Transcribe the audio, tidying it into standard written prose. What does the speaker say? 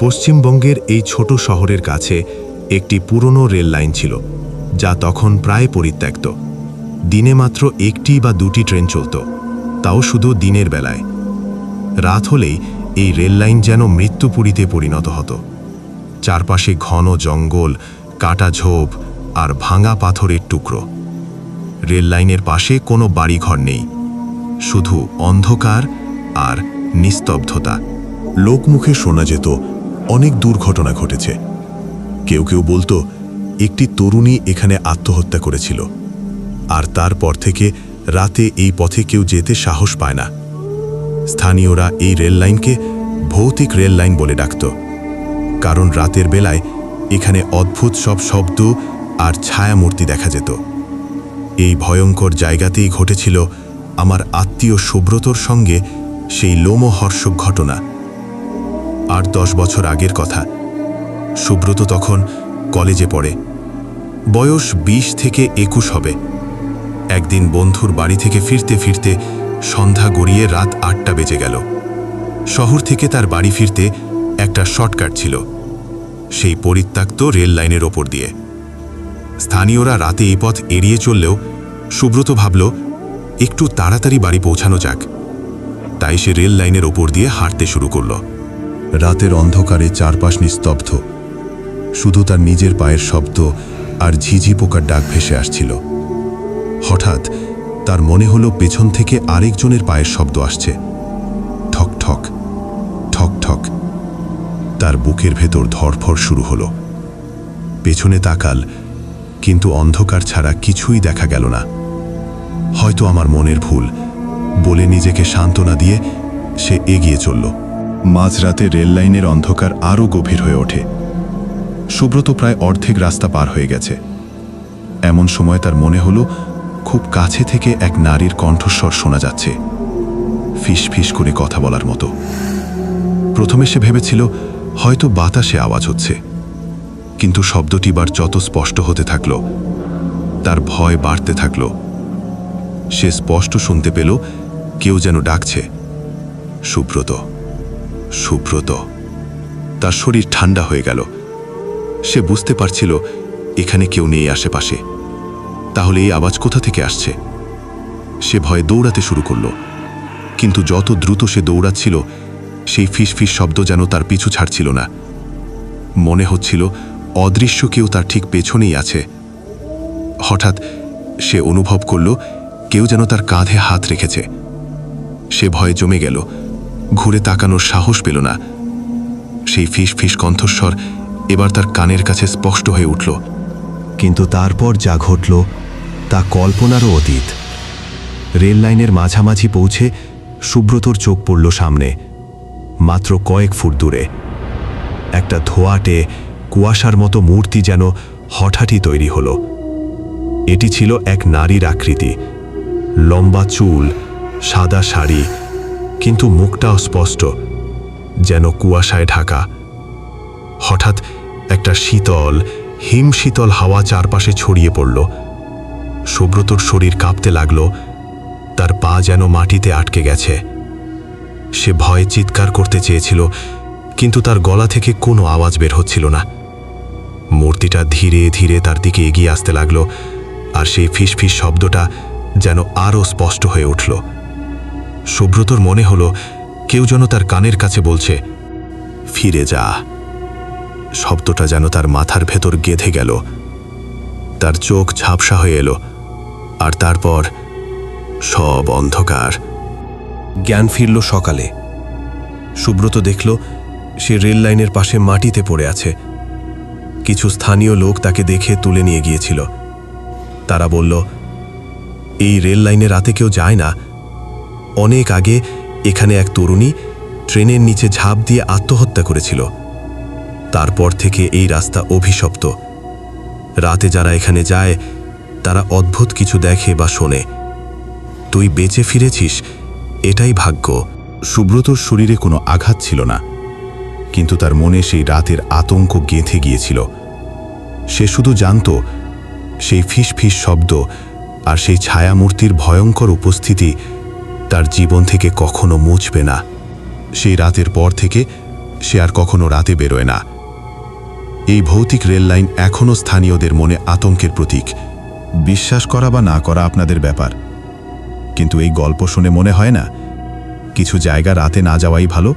পশ্চিমবঙ্গের এই ছোট শহরের কাছে একটি পুরনো রেল লাইন ছিল, যা তখন প্রায় পরিত্যক্ত। দিনে মাত্র একটি বা দুটি ট্রেন চলত, তাও শুধু দিনের বেলায়। রাত হলেই এই রেল লাইন যেন মৃত্যুপুরীতে পরিণত হতো। চারপাশে ঘন জঙ্গল, কাটা ঝোপ আর ভাঙা পাথরের টুকরো। রেল লাইনের পাশে কোনো বাড়িঘর নেই, শুধু অন্ধকার আর নিস্তব্ধতা। লোকমুখে শোনা যেত অনেক দুর্ঘটনা ঘটেছে। কেউ কেউ বলতো একটি তরুণী এখানে আত্মহত্যা করেছিল, আর তারপর থেকে রাতে এই পথে কেউ যেতে সাহস পায় না। স্থানীয়রা এই রেল লাইনকে ভৌতিক রেল লাইন বলে ডাকত, কারণ রাতের বেলায় এখানে অদ্ভুত সব শব্দ আর ছায়ামূর্তি দেখা যেত। এই ভয়ঙ্কর জায়গাতেই ঘটেছিল আমার আত্মীয় সুব্রতর সঙ্গে সেই লোমহর্ষক ঘটনা। আর 10 বছর আগের কথা। সুব্রত তখন কলেজে পড়ে, বয়স 20 থেকে 21 হবে। একদিন বন্ধুর বাড়ি থেকে ফিরতে ফিরতে সন্ধ্যা গড়িয়ে রাত 8টা বেজে গেল। শহর থেকে তার বাড়ি ফিরতে একটা শর্টকাট ছিল, সেই পরিত্যক্ত রেল লাইনের ওপর দিয়ে। স্থানীয়রা রাতে এই পথ এড়িয়ে চললেও সুব্রত ভাবল একটু তাড়াতাড়ি বাড়ি পৌঁছানো যাক। তাই সে রেল লাইনের ওপর দিয়ে হাঁটতে শুরু করল। রাতের অন্ধকারে চারপাশ নিস্তব্ধ, শুধু তার নিজের পায়ের শব্দ আর ঝিঝি পোকার ডাক ভেসে আসছিল। হঠাৎ তার মনে হলো পেছন থেকে আরেকজনের পায়ের শব্দ আসছে, ঠক ঠক ঠক ঠক। তার বুকের ভেতর ধড়ফড় শুরু হলো। পেছনে তাকাল, কিন্তু অন্ধকার ছাড়া কিছুই দেখা গেল না। হয়তো আমার মনের ভুল বলে নিজেকে সান্ত্বনা দিয়ে সে এগিয়ে চলল। মাঝরাতে রেল লাইনের অন্ধকার আরও গভীর হয়ে ওঠে। সুব্রত প্রায় অর্ধেক রাস্তা পার হয়ে গেছে। এমন সময় তার মনে হলো খুব কাছে থেকে এক নারীর কণ্ঠস্বর শোনা যাচ্ছে, ফিস ফিস করে কথা বলার মতো। প্রথমে সে ভেবেছিল হয়তো বাতাসে আওয়াজ হচ্ছে, কিন্তু শব্দটি বার যত স্পষ্ট হতে থাকল, তার ভয় বাড়তে থাকল। সে স্পষ্ট শুনতে পেল কেউ যেন ডাকছে, সুব্রত, সুব্রত। তার শরীর ঠান্ডা হয়ে গেল। সে বুঝতে পারছিল এখানে কেউ নেই আশেপাশে। তাহলে এই আওয়াজ কোথা থেকে আসছে? সে ভয়ে দৌড়াতে শুরু করল, কিন্তু যত দ্রুত সে দৌড়াচ্ছিল সেই ফিস ফিস শব্দ যেন তার পিছু ছাড়ছিল না। মনে হচ্ছিল অদৃশ্য কেউ তার ঠিক পেছনেই আছে। হঠাৎ সে অনুভব করল কেউ যেন তার কাঁধে হাত রেখেছে। সে ভয়ে জমে গেল, ঘুরে তাকানোর সাহস পেল না। সেই ফিস ফিস কণ্ঠস্বর এবার তার কানের কাছে স্পষ্ট হয়ে উঠল। কিন্তু তারপর যা ঘটল তা কল্পনারও অতীত। রেল লাইনের মাঝামাঝি পৌঁছে সুব্রতর চোখ পড়ল সামনে, মাত্র কয়েক ফুট দূরে। একটা ধোঁয়াটে কুয়াশার মতো মূর্তি যেন হঠাৎই তৈরি হলো। এটি ছিল এক নারীর আকৃতি, লম্বা চুল, সাদা শাড়ি, কিন্তু মুখটা অস্পষ্ট, যেন কুয়াশায় ঢাকা। হঠাৎ একটা শীতল, হিমশীতল হাওয়া চারপাশে ছড়িয়ে পড়ল। সুব্রতর শরীর কাঁপতে লাগল, তার পা যেন মাটিতে আটকে গেছে। সে ভয়ে চিৎকার করতে চেয়েছিল, কিন্তু তার গলা থেকে কোনো আওয়াজ বের হচ্ছিল না। মূর্তিটা ধীরে ধীরে তার দিকে এগিয়ে আসতে লাগল, আর সেই ফিসফিস শব্দটা যেন আরও স্পষ্ট হয়ে উঠল। সুব্রতর মনে হলো কেউ যেন তার কানের কাছে বলছে, ফিরে যা। শব্দটা যেন তার মাথার ভেতর গেঁথে গেল। তার চোখ ঝাপসা হয়ে এলো, আর তারপর সব অন্ধকার। জ্ঞান ফিরল সকালে। সুব্রত দেখল সে রেল লাইনের পাশে মাটিতে পড়ে আছে। কিছু স্থানীয় লোক তাকে দেখে তুলে নিয়ে গিয়েছিল। তারা বলল, এই রেল লাইনে রাতে কেউ যায় না। অনেক আগে এখানে এক তরুণী ট্রেনের নিচে ঝাঁপ দিয়ে আত্মহত্যা করেছিল। তারপর থেকে এই রাস্তা অভিশপ্ত। রাতে যারা এখানে যায় তারা অদ্ভুত কিছু দেখে বা শোনে। তুই বেঁচে ফিরেছিস, এটাই ভাগ্য। সুব্রতর শরীরে কোনো আঘাত ছিল না, কিন্তু তার মনে সেই রাতের আতঙ্ক গেঁথে গিয়েছিল। সে শুধু জানত সেই ফিস ফিস শব্দ আর সেই ছায়ামূর্তির ভয়ঙ্কর উপস্থিতি তার জীবন থেকে কখনো মুছবে না। সেই রাতের পর থেকে সে আর কখনো রাতে বেরোয় না। এই ভৌতিক রেল লাইন এখনও স্থানীয়দের মনে আতঙ্কের প্রতীক। বিশ্বাস করা বা না করা আপনাদের ব্যাপার, কিন্তু এই গল্প শুনে মনে হয় না কিছু জায়গা রাতে না যাওয়াই ভালো?